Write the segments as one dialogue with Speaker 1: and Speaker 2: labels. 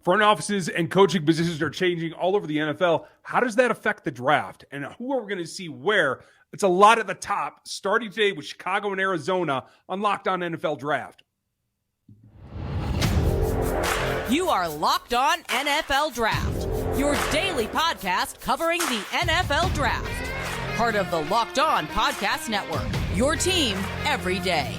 Speaker 1: Front offices and coaching positions are changing all over the NFL. How does that affect the draft? And who are we going to see where? It's a lot at the top, starting today with Chicago and Arizona on Locked On NFL Draft.
Speaker 2: You are Locked On NFL Draft, your daily podcast covering the NFL Draft. Part of the Locked On Podcast Network, your team every day.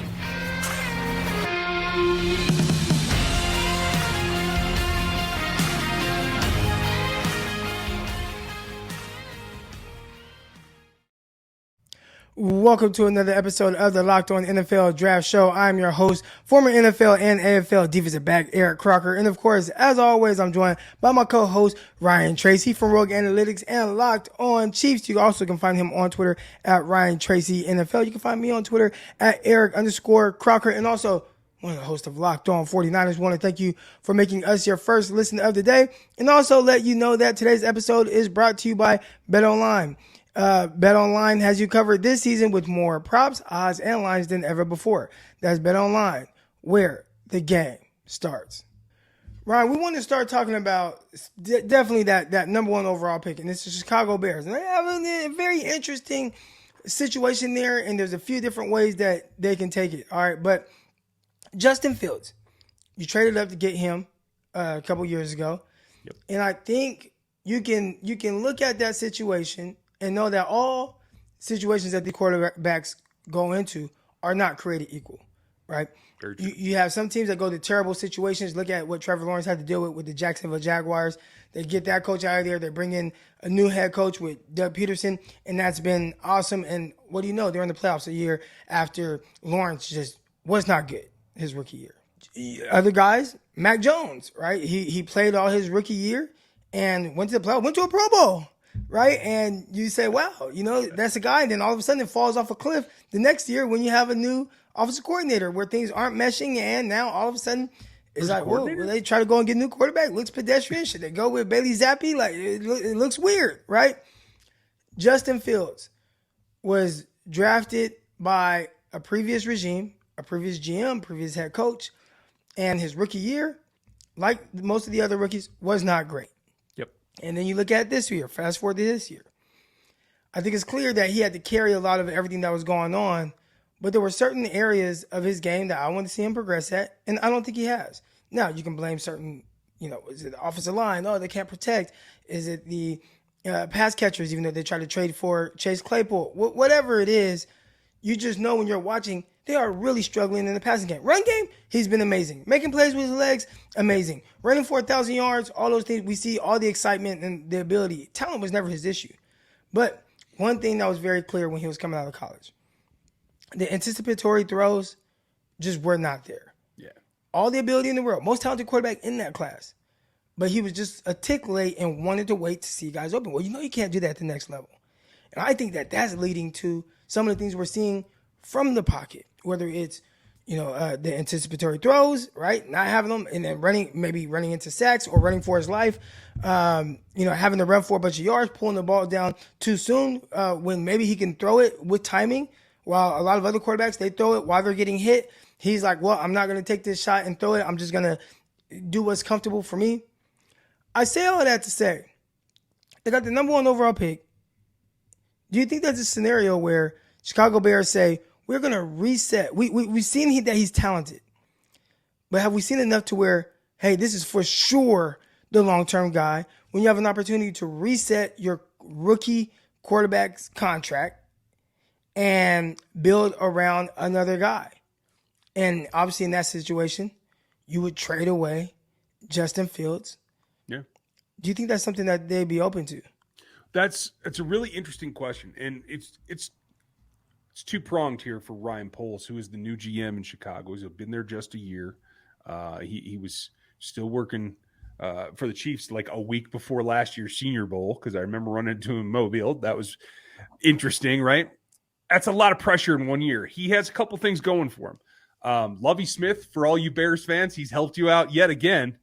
Speaker 3: Welcome to another episode of the Locked On NFL Draft Show. I'm your host, former NFL and AFL defensive back Eric Crocker. And of course, as always, I'm joined by my co-host, Ryan Tracy from Rogue Analytics and Locked On Chiefs. You also can find him on Twitter at Ryan Tracy NFL. You can find me on Twitter at Eric_Crocker. And also, one of the hosts of Locked On 49ers. Want to thank you for making us your first listen of the day. And also let you know that today's episode is brought to you by BetOnline. BetOnline has you covered this season with more props, odds, and lines than ever before. That's BetOnline, where the game starts. Ryan, we want to start talking about definitely that number one overall pick, and it's the Chicago Bears. And they have a very interesting situation there, and there's a few different ways that they can take it. All right, but Justin Fields, you traded up to get him a couple years ago,
Speaker 1: Yep.
Speaker 3: And I think you can look at that situation and know that all situations that the quarterbacks go into are not created equal, right? You have some teams that go to terrible situations. Look at what Trevor Lawrence had to deal with the Jacksonville Jaguars. They get that coach out of there. They bring in a new head coach with Doug Peterson, and that's been awesome. And what do you know? They're in the playoffs a year after Lawrence just was not good his rookie year. Other guys, Mac Jones, right? He played all his rookie year and went to the playoffs, went to a Pro Bowl. Right. And you say, wow, that's a guy. And then all of a sudden it falls off a cliff the next year when you have a new offensive coordinator where things aren't meshing. And now all of a sudden it's like, whoa, will they try to go and get a new quarterback? Looks pedestrian. Should they go with Bailey Zappi? Like it looks weird. Right. Justin Fields was drafted by a previous regime, a previous GM, previous head coach. And his rookie year, like most of the other rookies, was not great. And then you look at this year, fast forward to this year. I think it's clear that he had to carry a lot of everything that was going on, but there were certain areas of his game that I want to see him progress at, and I don't think he has. Now, you can blame certain, is it the offensive line? Oh, they can't protect. Is it the pass catchers, even though they try to trade for Chase Claypool? Whatever it is, you just know when you're watching, they are really struggling in the passing game. Run game, he's been amazing. Making plays with his legs, amazing. Running for 1,000 yards, all those things, we see all the excitement and the ability. Talent was never his issue. But one thing that was very clear when he was coming out of college, the anticipatory throws just were not there.
Speaker 1: Yeah.
Speaker 3: All the ability in the world, most talented quarterback in that class. But he was just a tick late and wanted to wait to see guys open. Well, you can't do that at the next level. And I think that that's leading to some of the things we're seeing from the pocket, whether it's, the anticipatory throws, right? Not having them and then maybe running into sacks or running for his life, having to run for a bunch of yards, pulling the ball down too soon when maybe he can throw it with timing. While a lot of other quarterbacks, they throw it while they're getting hit. He's like, well, I'm not going to take this shot and throw it. I'm just going to do what's comfortable for me. I say all that to say, they got the number one overall pick. Do you think that's a scenario where Chicago Bears say, we're going to reset? We've seen that he's talented. But have we seen enough to where, hey, this is for sure the long-term guy, when you have an opportunity to reset your rookie quarterback's contract and build around another guy? And obviously in that situation, you would trade away Justin Fields.
Speaker 1: Yeah.
Speaker 3: Do you think that's something that they'd be open to?
Speaker 1: It's a really interesting question, and it's two-pronged here for Ryan Poles, who is the new GM in Chicago. He's been there just a year. He was still working for the Chiefs like a week before last year's Senior Bowl, because I remember running into him in Mobile. That was interesting, right? That's a lot of pressure in 1 year. He has a couple things going for him. Lovie Smith, for all you Bears fans, he's helped you out yet again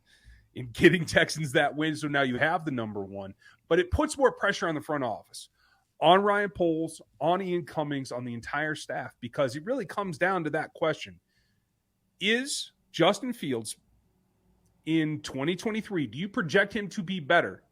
Speaker 1: in getting Texans that win, so now you have the number one. But it puts more pressure on the front office, on Ryan Poles, on Ian Cummings, on the entire staff, because it really comes down to that question. Is Justin Fields in 2023, do you project him to be better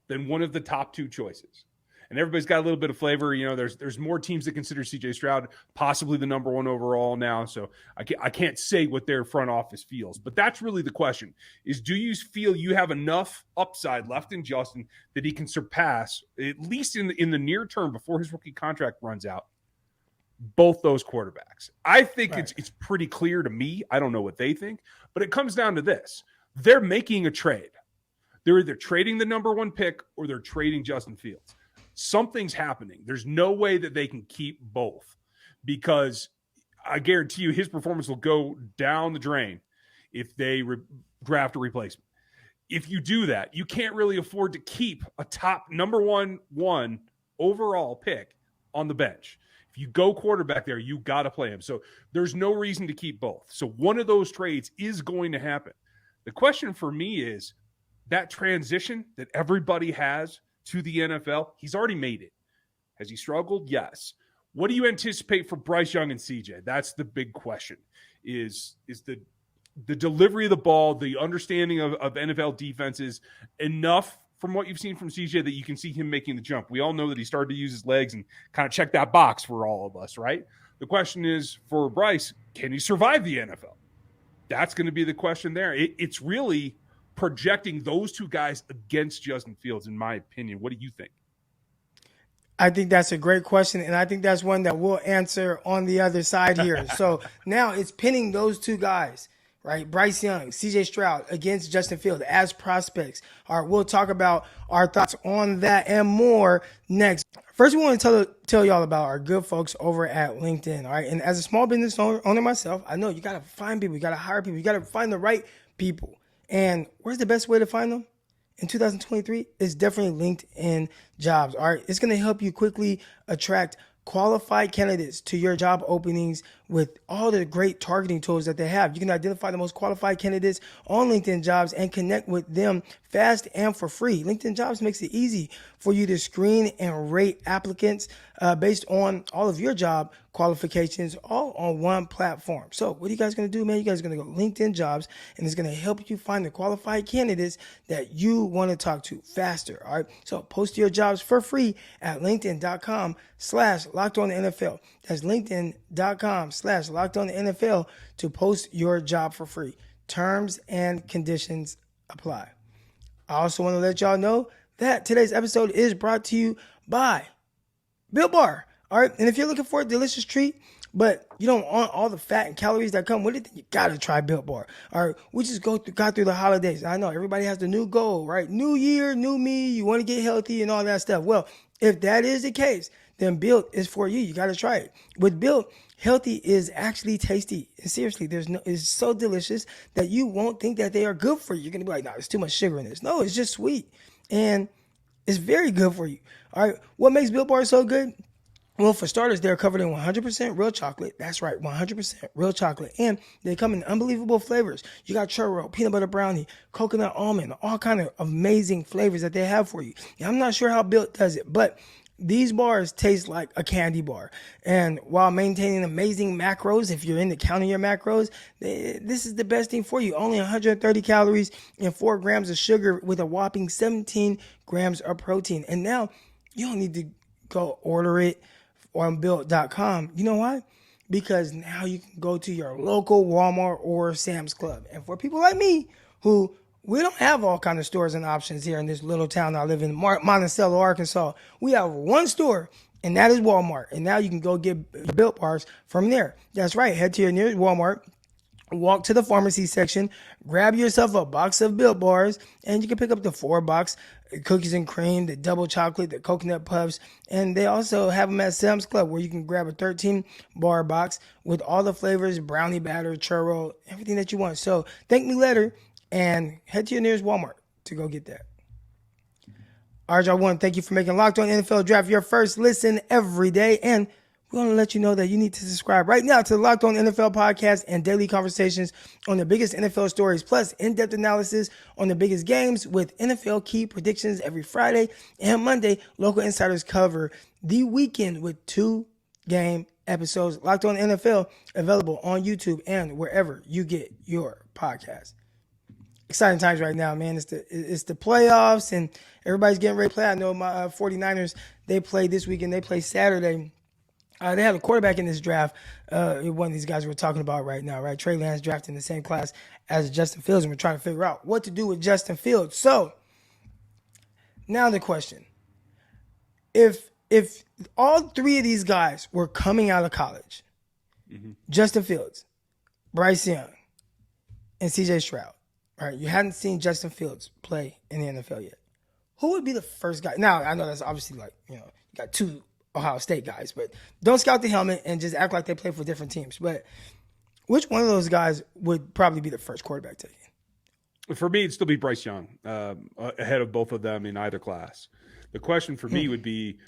Speaker 1: than one of the top two choices? And everybody's got a little bit of flavor. You know, there's more teams that consider C.J. Stroud possibly the number one overall now. So I can't say what their front office feels. But that's really the question is, do you feel you have enough upside left in Justin that he can surpass, at least in the near term before his rookie contract runs out, both those quarterbacks? I think it's pretty clear to me. I don't know what they think. But it comes down to this. They're making a trade. They're either trading the number one pick or they're trading Justin Fields. Something's happening. There's no way that they can keep both, because I guarantee you his performance will go down the drain if they draft a replacement. If you do that, you can't really afford to keep a top number one overall pick on the bench. If you go quarterback there, you got to play him. So there's no reason to keep both. So one of those trades is going to happen. The question for me is that transition that everybody has to the NFL, he's already made it. Has he struggled? Yes. What do you anticipate for Bryce Young and CJ? That's the big question. Is the delivery of the ball, the understanding of NFL defenses enough from what you've seen from CJ that you can see him making the jump? We all know that he started to use his legs and kind of check that box for all of us, right? The question is for Bryce, can he survive the NFL? That's going to be the question there. It's really projecting those two guys against Justin Fields, in my opinion. What do you think?
Speaker 3: I think that's a great question, and I think that's one that we'll answer on the other side here. So now it's pinning those two guys, right? Bryce Young, CJ Stroud against Justin Fields as prospects. All right, we'll talk about our thoughts on that and more next. First, we want to tell y'all about our good folks over at LinkedIn, all right? And as a small business owner myself, I know you got to find people, you got to hire people, you got to find the right people. And where's the best way to find them? In 2023, it's definitely LinkedIn Jobs. All right, it's going to help you quickly attract qualified candidates to your job openings with all the great targeting tools that they have. You can identify the most qualified candidates on LinkedIn Jobs and connect with them fast and for free. LinkedIn Jobs makes it easy for you to screen and rate applicants based on all of your job qualifications, all on one platform. So what are you guys going to do, man? You guys are going to go LinkedIn Jobs, and it's going to help you find the qualified candidates that you want to talk to faster. All right. So post your jobs for free at LinkedIn.com/LockedOnNFL. That's LinkedIn.com/LockedOnNFL to post your job for free. Terms and conditions apply. I also want to let y'all know that today's episode is brought to you by Built Bar. All right. And if you're looking for a delicious treat, but you don't want all the fat and calories that come with it, then you got to try Built Bar. All right. We just got through the holidays. I know everybody has the new goal, right? New year, new me. You want to get healthy and all that stuff. Well, if that is the case, then Built is for you. You got to try it. With Built, healthy is actually tasty. And seriously, it's so delicious that you won't think that they are good for you. You're going to be like, no, there's too much sugar in this. No, it's just sweet. And it's very good for you. All right. What makes Built Bar so good? Well, for starters, they're covered in 100% real chocolate. That's right, 100% real chocolate. And they come in unbelievable flavors. You got churro, peanut butter brownie, coconut almond, all kind of amazing flavors that they have for you. And I'm not sure how Built does it, but these bars taste like a candy bar. And while maintaining amazing macros, if you're into counting your macros, this is the best thing for you. Only 130 calories and 4 grams of sugar with a whopping 17 grams of protein. And now you don't need to go order it on Built.com. You know why? Because now you can go to your local Walmart or Sam's Club. And for people like me who we don't have all kind of stores and options here in this little town I live in, Monticello, Arkansas. We have one store, and that is Walmart. And now you can go get Built Bars from there. That's right. Head to your nearest Walmart, walk to the pharmacy section, grab yourself a box of Built Bars, and you can pick up the 4-box cookies and cream, the double chocolate, the coconut puffs. And they also have them at Sam's Club, where you can grab a 13-bar box with all the flavors, brownie batter, churro, everything that you want. So thank me later. And head to your nearest Walmart to go get that. All right, y'all. I want to thank you for making Locked On NFL Draft your first listen every day. And we want to let you know that you need to subscribe right now to the Locked On NFL podcast and daily conversations on the biggest NFL stories, plus in-depth analysis on the biggest games with NFL key predictions every Friday and Monday. Local insiders cover the weekend with 2-game episodes. Locked On NFL, available on YouTube and wherever you get your podcast. exciting times right now, man. It's the playoffs, and everybody's getting ready to play. I know my 49ers, they play this weekend. They play Saturday. They have a quarterback in this draft. One of these guys we're talking about right now, right? Trey Lance drafted in the same class as Justin Fields, and we're trying to figure out what to do with Justin Fields. So now the question: if all three of these guys were coming out of college, Justin Fields, Bryce Young, and C.J. Stroud, right? You hadn't seen Justin Fields play in the NFL yet. Who would be the first guy? Now I know that's obviously you got two Ohio State guys, but don't scout the helmet and just act like they play for different teams. But which one of those guys would probably be the first quarterback taken?
Speaker 1: For me, it'd still be Bryce Young ahead of both of them in either class. The question for me would be,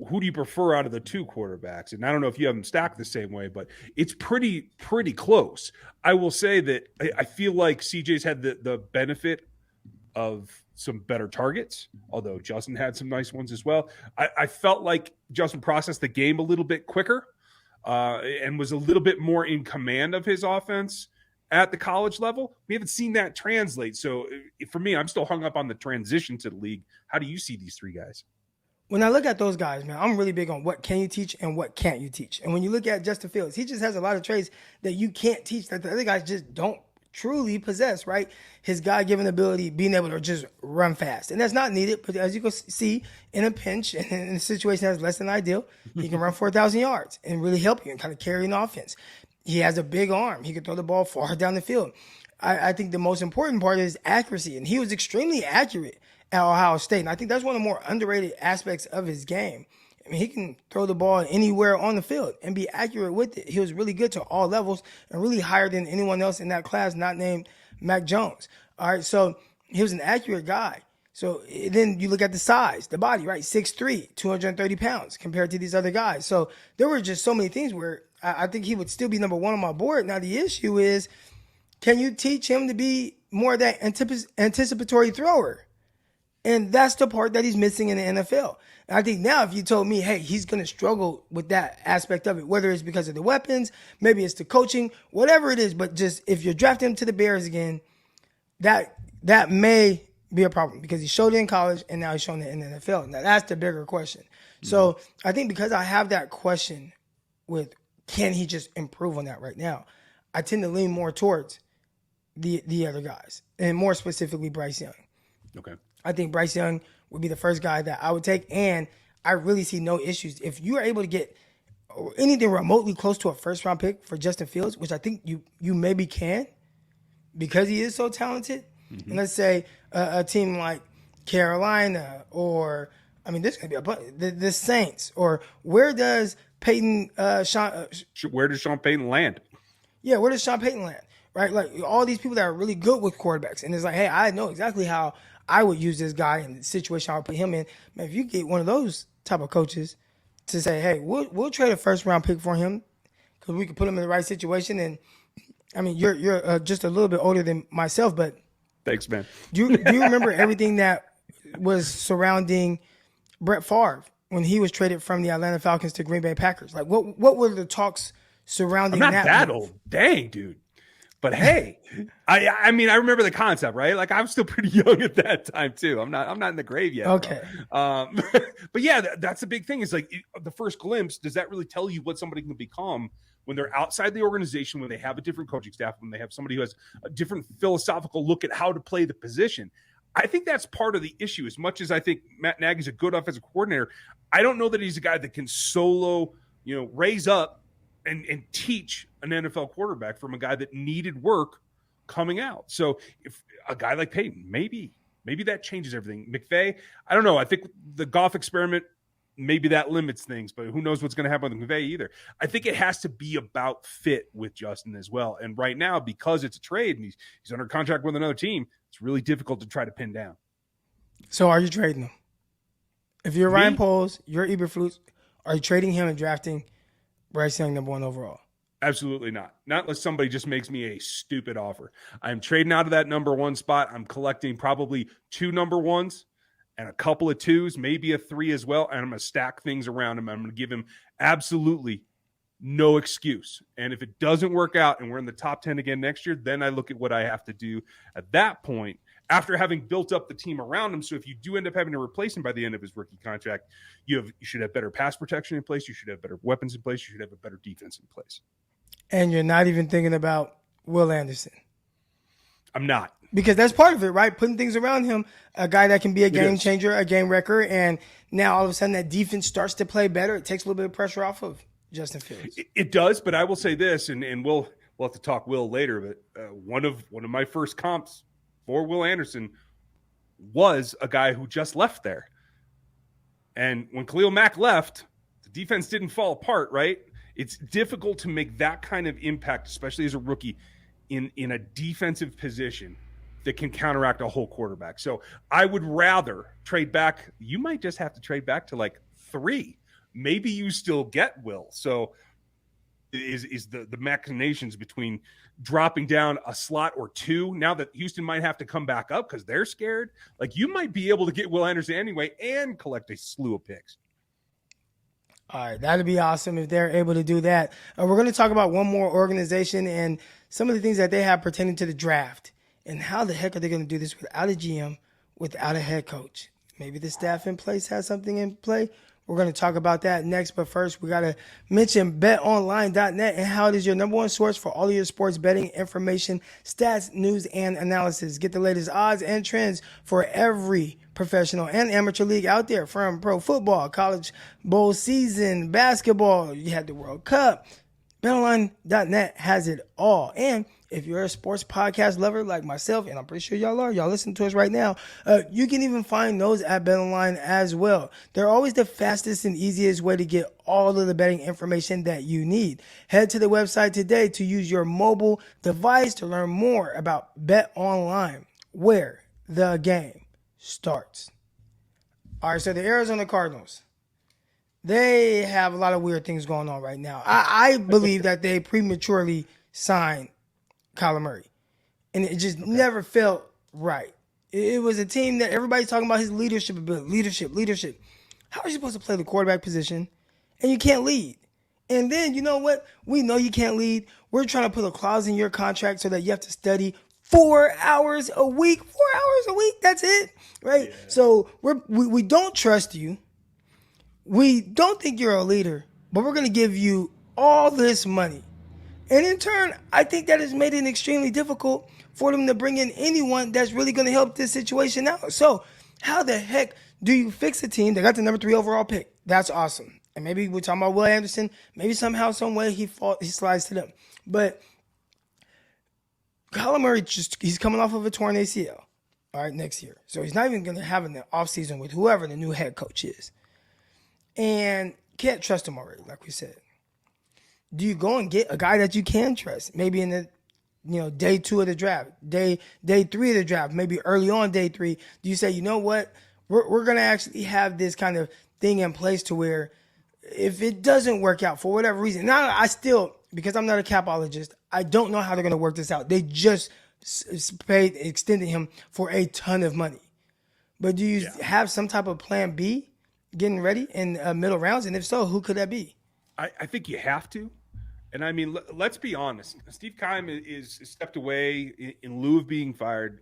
Speaker 1: who do you prefer out of the two quarterbacks? And I don't know if you have them stacked the same way, but it's pretty close. I will say that I feel like CJ's had the benefit of some better targets, although Justin had some nice ones as well. I felt like Justin processed the game a little bit quicker and was a little bit more in command of his offense at the college level. We haven't seen that translate. So for me, I'm still hung up on the transition to the league. How do you see these three guys?
Speaker 3: When I look at those guys, man, I'm really big on what can you teach and what can't you teach. And when you look at Justin Fields, he just has a lot of traits that you can't teach that the other guys just don't truly possess, right? His God-given ability, being able to just run fast. And that's not needed, but as you can see, in a pinch, and in a situation that's less than ideal, he can run 4,000 yards and really help you and kind of carry an offense. He has a big arm. He can throw the ball far down the field. I think the most important part is accuracy, and he was extremely accurate at Ohio State. And I think that's one of the more underrated aspects of his game. I mean, he can throw the ball anywhere on the field and be accurate with it. He was really good to all levels and really higher than anyone else in that class, not named Mac Jones. All right, so he was an accurate guy. So then you look at the size, the body, right? 6'3", 230 pounds compared to these other guys. So there were just so many things where I think he would still be number one on my board. Now the issue is, can you teach him to be more of that anticipatory thrower? And that's the part that he's missing in the NFL. And I think now if you told me, hey, he's going to struggle with that aspect of it, whether it's because of the weapons, maybe it's the coaching, whatever it is, but just if you're drafting him to the Bears again, that may be a problem because he showed it in college and now he's showing it in the NFL. Now that's the bigger question. So I think because I have that question with can he just improve on that right now, I tend to lean more towards the other guys and more specifically Bryce Young.
Speaker 1: Okay.
Speaker 3: I think Bryce Young would be the first guy that I would take, and I really see no issues. If you are able to get anything remotely close to a first-round pick for Justin Fields, which I think you maybe can because he is so talented, and let's say a team like Carolina or, I mean, there's going to be a bunch, the Saints, or where does Peyton
Speaker 1: where does Sean Payton land?
Speaker 3: Yeah, where does Sean Payton land? Right? Like all these people that are really good with quarterbacks, and it's like, hey, I know exactly how I would use this guy in the situation I would put him in. Man, if you get one of those type of coaches to say, hey, we'll trade a first-round pick for him because we can put him in the right situation. And, I mean, you're just a little bit older than myself, but
Speaker 1: thanks, man.
Speaker 3: Do you remember everything that was surrounding Brett Favre when he was traded from the Atlanta Falcons to Green Bay Packers? Like, what were the talks surrounding
Speaker 1: I'm not that
Speaker 3: move?
Speaker 1: old. Dang, dude. But hey, I mean, I remember the concept, right? Like I'm still pretty young at that time too. I'm not in the grave yet.
Speaker 3: Okay.
Speaker 1: But yeah, that's the big thing is like the first glimpse. Does that really tell you what somebody can become when they're outside the organization, when they have a different coaching staff, when they have somebody who has a different philosophical look at how to play the position? I think that's part of the issue. As much as I think Matt Nagy's a good offensive coordinator, I don't know that he's a guy that can solo, raise up and teach an NFL quarterback from a guy that needed work coming out. So if a guy like Peyton, maybe that changes everything. McVay, I don't know. I think the golf experiment, maybe that limits things, but who knows what's going to happen with McVay either. I think it has to be about fit with Justin as well. And right now, because it's a trade and he's under contract with another team, it's really difficult to try to pin down.
Speaker 3: So are you trading him? If you're Ryan Poles, you're Eberflus, are you trading him and drafting Bryce Young number 1 overall?
Speaker 1: Absolutely not. Not unless somebody just makes me a stupid offer. I'm trading out of that number 1 spot. I'm collecting probably 2 number 1s and a couple of 2s, maybe a 3 as well. And I'm going to stack things around him. I'm going to give him absolutely no excuse. And if it doesn't work out and we're in the top 10 again next year, then I look at what I have to do at that point after having built up the team around him. So if you do end up having to replace him by the end of his rookie contract, you should have better pass protection in place. You should have better weapons in place. You should have a better defense in place.
Speaker 3: And you're not even thinking about Will Anderson.
Speaker 1: I'm not.
Speaker 3: Because that's part of it, right? Putting things around him, a guy that can be a game changer, a game wrecker, and now all of a sudden that defense starts to play better. It takes a little bit of pressure off of Justin Fields.
Speaker 1: It does, but I will say this, and we'll have to talk Will later, but one of my first comps for Will Anderson was a guy who just left there. And when Khalil Mack left, the defense didn't fall apart, right? It's difficult to make that kind of impact, especially as a rookie, in a defensive position that can counteract a whole quarterback. So I would rather trade back. You might just have to trade back to like 3. Maybe you still get Will. So is the machinations between dropping down a slot or 2 now that Houston might have to come back up because they're scared. Like, you might be able to get Will Anderson anyway and collect a slew of picks.
Speaker 3: All right, that'd be awesome if they're able to do that. We're going to talk about one more organization and some of the things that they have pertaining to the draft. And how the heck are they going to do this without a GM, without a head coach? Maybe the staff in place has something in play. We're going to talk about that next. But first, we got to mention betonline.net and how it is your number one source for all of your sports betting information, stats, news, and analysis. Get the latest odds and trends for every professional and amateur league out there, from pro football, college bowl season, basketball. You had the World Cup. BetOnline.net has it all. And if you're a sports podcast lover like myself, and I'm pretty sure y'all are, y'all listen to us right now, you can even find those at BetOnline as well. They're always the fastest and easiest way to get all of the betting information that you need. Head to the website today to use your mobile device to learn more about BetOnline, where the game starts. All right, so the Arizona Cardinals, they have a lot of weird things going on right now. I believe that they prematurely signed Kyler Murray, and it just never felt right. It was a team that everybody's talking about his leadership ability, leadership. How are you supposed to play the quarterback position and you can't lead? And then, you know what? We know you can't lead. We're trying to put a clause in your contract so that you have to study 4 hours a week. 4 hours a week, that's it, right? Yeah. So we don't trust you. We don't think you're a leader, but we're going to give you all this money. And in turn, I think that has made it extremely difficult for them to bring in anyone that's really going to help this situation out. So how the heck do you fix a team that got the number 3 overall pick? That's awesome. And maybe we're talking about Will Anderson. Maybe somehow, some way he slides to them. But Kyler Murray, he's coming off of a torn ACL, all right, next year. So he's not even going to have an offseason with whoever the new head coach is. And can't trust him already, like we said. Do you go and get a guy that you can trust? Maybe in the day 2 of the draft, day 3 of the draft, maybe early on day 3. Do you say, you know what, we're going to actually have this kind of thing in place to where if it doesn't work out for whatever reason, now I still, because I'm not a capologist, I don't know how they're going to work this out. They just extended him for a ton of money. But do you have some type of plan B getting ready in middle rounds? And if so, who could that be?
Speaker 1: I think you have to. And I mean, let's be honest. Steve Keim is stepped away in lieu of being fired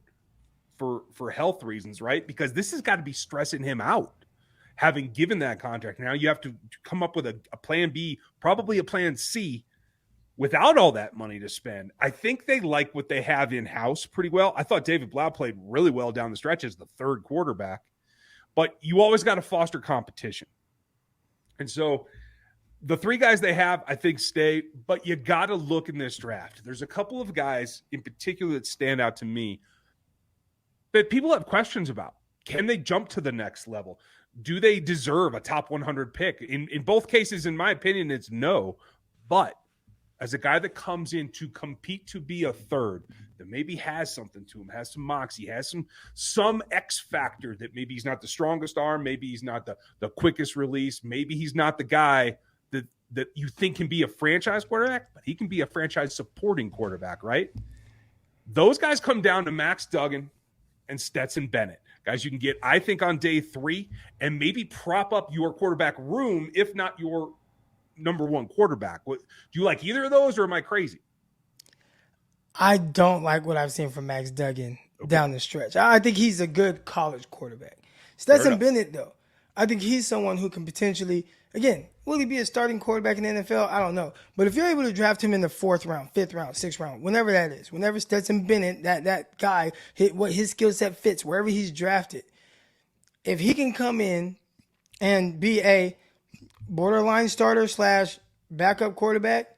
Speaker 1: for health reasons, right? Because this has got to be stressing him out, having given that contract. Now you have to come up with a plan B, probably a plan C, without all that money to spend. I think they like what they have in-house pretty well. I thought David Blau played really well down the stretch as the 3rd quarterback. But you always got to foster competition. And so the 3 guys they have, I think, stay, but you got to look in this draft. There's a couple of guys in particular that stand out to me that people have questions about. Can they jump to the next level? Do they deserve a top 100 pick? In both cases, in my opinion, it's no. But as a guy that comes in to compete to be a 3rd, that maybe has something to him, has some moxie, has some X factor, that maybe he's not the strongest arm, maybe he's not the quickest release, maybe he's not the guy that you think can be a franchise quarterback, but he can be a franchise supporting quarterback, right? Those guys come down to Max Duggan and Stetson Bennett. Guys you can get, I think, on day 3 and maybe prop up your quarterback room, if not your number one quarterback. Do you like either of those, or am I crazy?
Speaker 3: I don't like what I've seen from Max Duggan down the stretch. I think he's a good college quarterback. Stetson Bennett, though, I think he's someone who can potentially, again, will he be a starting quarterback in the NFL? I don't know. But if you're able to draft him in the 4th round, 5th round, 6th round, whenever that is, whenever Stetson Bennett, that guy, what his skill set fits, wherever he's drafted, if he can come in and be a borderline starter / backup quarterback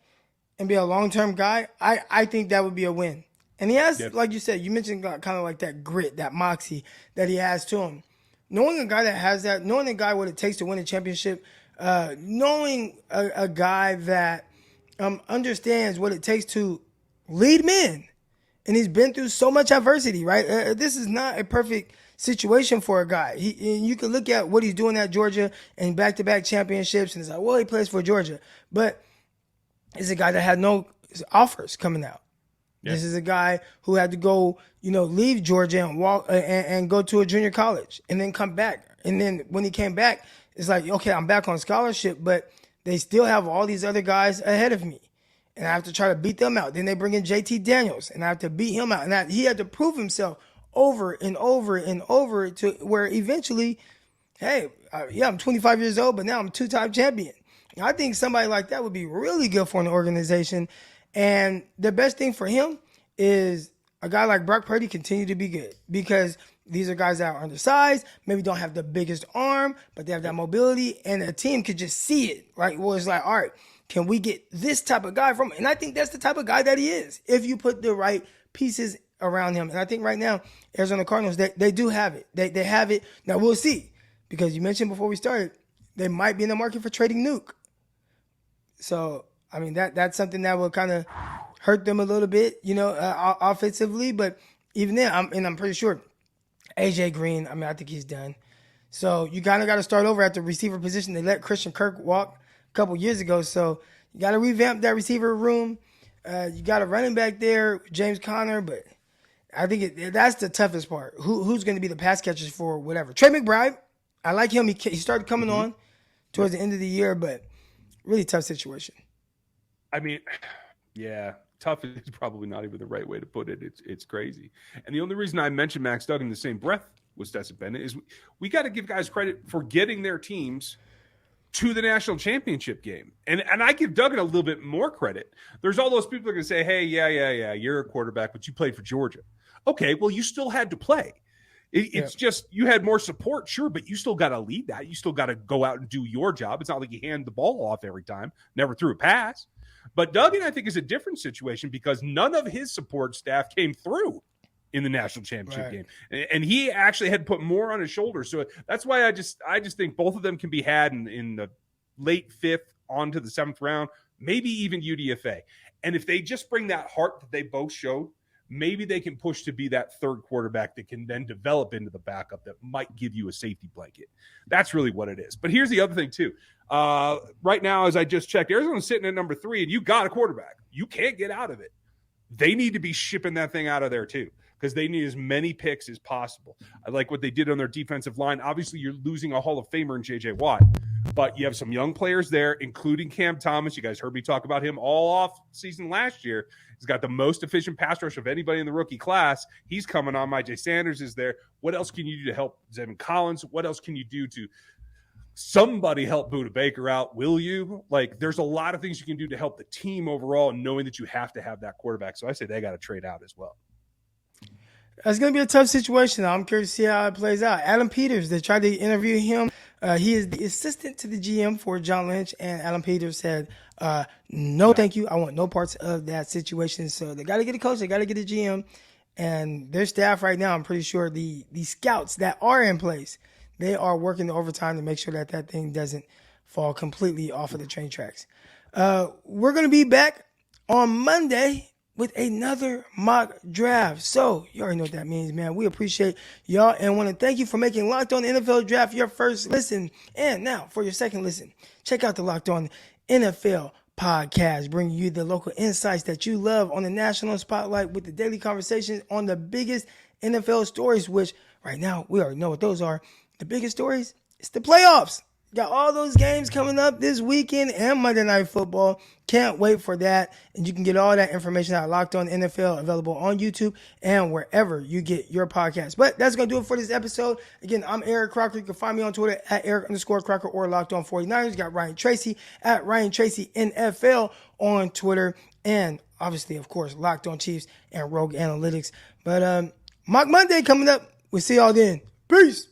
Speaker 3: and be a long-term guy, I think that would be a win. And he has, like you said, you mentioned kind of like that grit, that moxie that he has to him. Knowing a guy that has that, knowing a guy what it takes to win a championship, knowing a guy that understands what it takes to lead men, and he's been through so much adversity, right? This is not a perfect situation for a guy. You can look at what he's doing at Georgia and back-to-back championships, and it's like, well, he plays for Georgia. But it's a guy that had no offers coming out. Yeah. This is a guy who had to go, leave Georgia and walk and go to a junior college and then come back. And then when he came back, it's like, okay, I'm back on scholarship, but they still have all these other guys ahead of me. And I have to try to beat them out. Then they bring in JT Daniels, and I have to beat him out. And he had to prove himself over and over and over to where eventually, hey, I'm 25 years old, but now I'm a 2-time champion. I think somebody like that would be really good for an organization. And the best thing for him is a guy like Brock Purdy continue to be good, because these are guys that are undersized, maybe don't have the biggest arm, but they have that mobility, and a team could just see it, right? Well, it's like, all right, can we get this type of guy from him? And I think that's the type of guy that he is, if you put the right pieces around him. And I think right now, Arizona Cardinals, they do have it. They have it. Now, we'll see, because you mentioned before we started, they might be in the market for trading Nuke. So, I mean, that's something that will kind of hurt them a little bit, offensively. But even then, I'm pretty sure AJ Green, I think he's done. So you kind of got to start over at the receiver position. They let Christian Kirk walk a couple years ago. So you got to revamp that receiver room. You got a running back there, James Conner. But I think that's the toughest part. Who's going to be the pass catchers for whatever? Trey McBride, I like him. He started coming on towards the end of the year, but really tough situation.
Speaker 1: I mean, yeah, tough is probably not even the right way to put it. It's crazy. And the only reason I mentioned Max Duggan in the same breath with Stetson Bennett is we got to give guys credit for getting their teams to the national championship game. And I give Duggan a little bit more credit. There's all those people that are going to say, hey, yeah, you're a quarterback, but you played for Georgia. Okay, well, you still had to play. It's just you had more support, sure, but you still got to lead that. You still got to go out and do your job. It's not like you hand the ball off every time, never threw a pass. But Duggan, I think, is a different situation because none of his support staff came through in the national championship game. And he actually had put more on his shoulders. So that's why I just think both of them can be had in the late 5th on to the 7th round, maybe even UDFA. And if they just bring that heart that they both showed, maybe they can push to be that third quarterback that can then develop into the backup that might give you a safety blanket. That's really what it is. But here's the other thing, too. Right now, as I just checked, Arizona's sitting at number 3, and you got a quarterback. You can't get out of it. They need to be shipping that thing out of there, too, because they need as many picks as possible. I like what they did on their defensive line. Obviously, you're losing a Hall of Famer in J.J. Watt, but you have some young players there, including Cam Thomas. You guys heard me talk about him all off season last year. He's got the most efficient pass rush of anybody in the rookie class. He's coming on. J. Sanders is there. What else can you do to help Zevin Collins? What else can you do to somebody help Budda Baker out? Will you? There's a lot of things you can do to help the team overall, and knowing that you have to have that quarterback. So I say they got to trade out as well.
Speaker 3: It's going to be a tough situation. I'm curious to see how it plays out. Adam Peters, they tried to interview him. He is the assistant to the GM for John Lynch, and Adam Peters said, no, thank you. I want no parts of that situation. So they got to get a coach. They got to get a GM. And their staff right now, I'm pretty sure the scouts that are in place, they are working the overtime to make sure that thing doesn't fall completely off of the train tracks. We're going to be back on Monday with another mock draft. So you already know what that means, man. We appreciate y'all and want to thank you for making Locked On NFL Draft your first listen. And now for your second listen, check out the Locked On NFL podcast, bringing you the local insights that you love on the national spotlight with the daily conversations on the biggest NFL stories, which right now we already know what those are. The biggest stories, it's the playoffs. Got all those games coming up this weekend and Monday Night Football. Can't wait for that. And you can get all that information at Locked On NFL, available on YouTube and wherever you get your podcast. But that's going to do it for this episode. Again, I'm Eric Crocker. You can find me on Twitter at Eric_Crocker or Locked On 49ers. You got Ryan Tracy at Ryan Tracy NFL on Twitter. And obviously, of course, Locked On Chiefs and Rogue Analytics. But Mock Monday coming up. We'll see y'all then. Peace.